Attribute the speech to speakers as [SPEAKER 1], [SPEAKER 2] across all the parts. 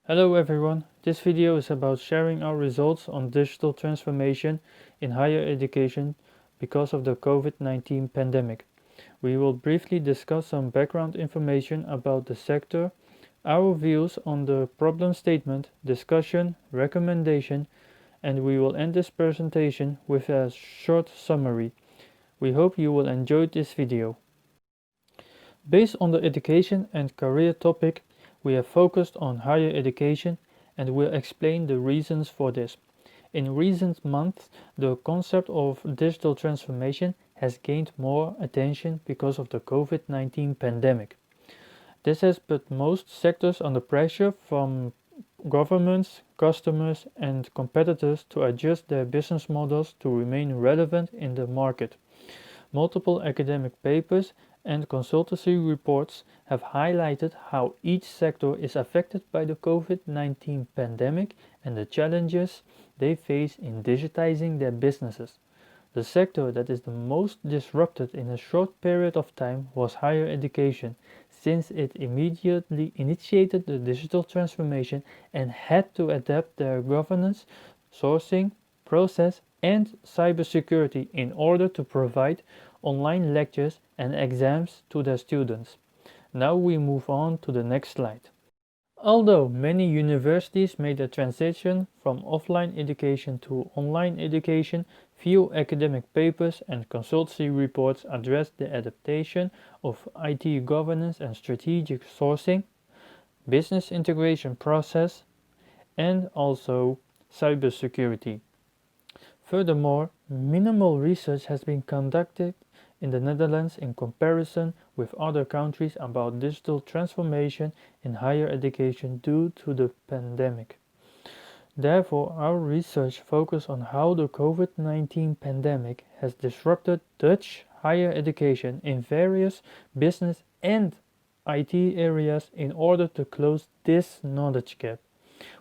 [SPEAKER 1] Hello everyone, this video is about sharing our results on digital transformation in higher education because of the COVID-19 pandemic. We will briefly discuss some background information about the sector, our views on the problem statement, discussion, recommendation, and we will end this presentation with a short summary. We hope you will enjoy this video. Based on the education and career topic, we have focused on higher education and will explain the reasons for this. In recent months, the concept of digital transformation has gained more attention because of the COVID-19 pandemic. This has put most sectors under pressure from governments, customers, and competitors to adjust their business models to remain relevant in the market. Multiple academic papers and consultancy reports have highlighted how each sector is affected by the COVID-19 pandemic and the challenges they face in digitizing their businesses. The sector that is the most disrupted in a short period of time was higher education, since it immediately initiated the digital transformation and had to adapt their governance, sourcing, process, and cybersecurity in order to provide online lectures and exams to their students. Now we move on to the next slide. Although many universities made a transition from offline education to online education, few academic papers and consultancy reports address the adaptation of IT governance and strategic sourcing, business integration process, and also cybersecurity. Furthermore, minimal research has been conducted in the Netherlands in comparison with other countries about digital transformation in higher education due to the pandemic. Therefore, our research focused on how the COVID-19 pandemic has disrupted Dutch higher education in various business and IT areas in order to close this knowledge gap.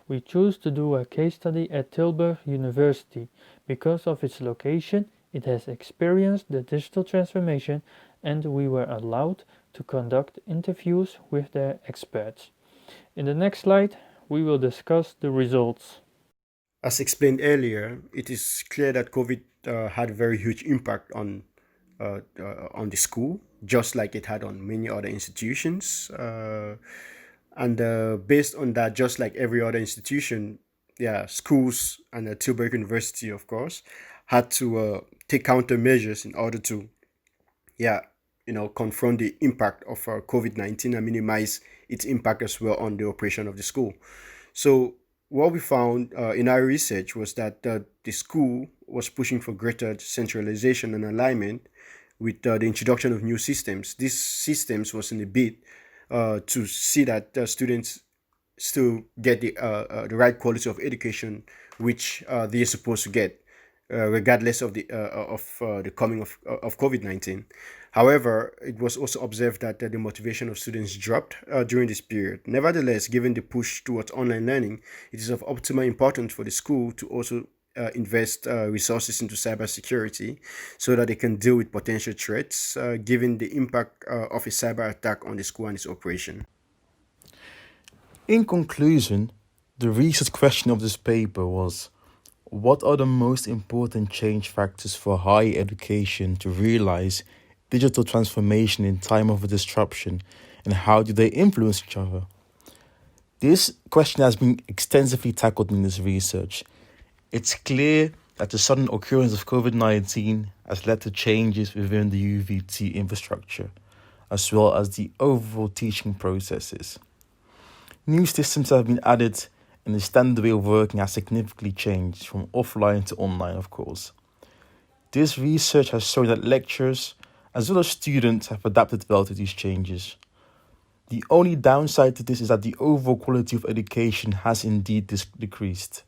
[SPEAKER 1] We choose to do a case study at Tilburg University. Because of its location, it has experienced the digital transformation and we were allowed to conduct interviews with their experts. In the next slide, we will discuss the results.
[SPEAKER 2] As explained earlier, it is clear that COVID had a very huge impact on the school, just like it had on many other institutions. And based on that, just like every other institution, yeah, schools and Tilburg University, of course, had to take countermeasures in order to, yeah, confront the impact of COVID-19 and minimize its impact as well on the operation of the school. So what we found in our research was that the school was pushing for greater centralization and alignment with the introduction of new systems. These systems was in a bid to see that students still get the right quality of education which they are supposed to get, regardless of the coming of COVID-19. However, it was also observed that the motivation of students dropped during this period. Nevertheless, given the push towards online learning, it is of optimal importance for the school to also invest resources into cybersecurity so that they can deal with potential threats, given the impact of a cyber attack on the school and its operation.
[SPEAKER 3] In conclusion, the research question of this paper was: what are the most important change factors for higher education to realize digital transformation in time of a disruption, and how do they influence each other? This question has been extensively tackled in this research. It's clear that the sudden occurrence of COVID-19 has led to changes within the UVT infrastructure, as well as the overall teaching processes. New systems have been added, and the standard way of working has significantly changed from offline to online, of course. This research has shown that lecturers, as well as students, have adapted well to these changes. The only downside to this is that the overall quality of education has indeed decreased.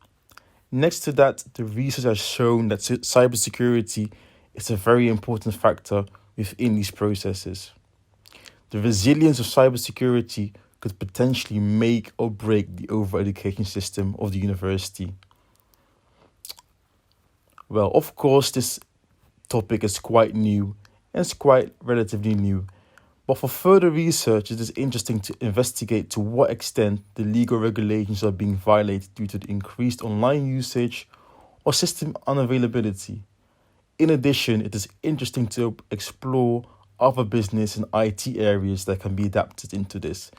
[SPEAKER 3] Next to that, the research has shown that cybersecurity is a very important factor within these processes. The resilience of cybersecurity could potentially make or break the overall education system of the university. Well, of course, this topic is quite new and it's quite relatively new, But for further research, it is interesting to investigate to what extent the legal regulations are being violated due to the increased online usage or system unavailability. In addition, it is interesting to explore other business and IT areas that can be adapted into this,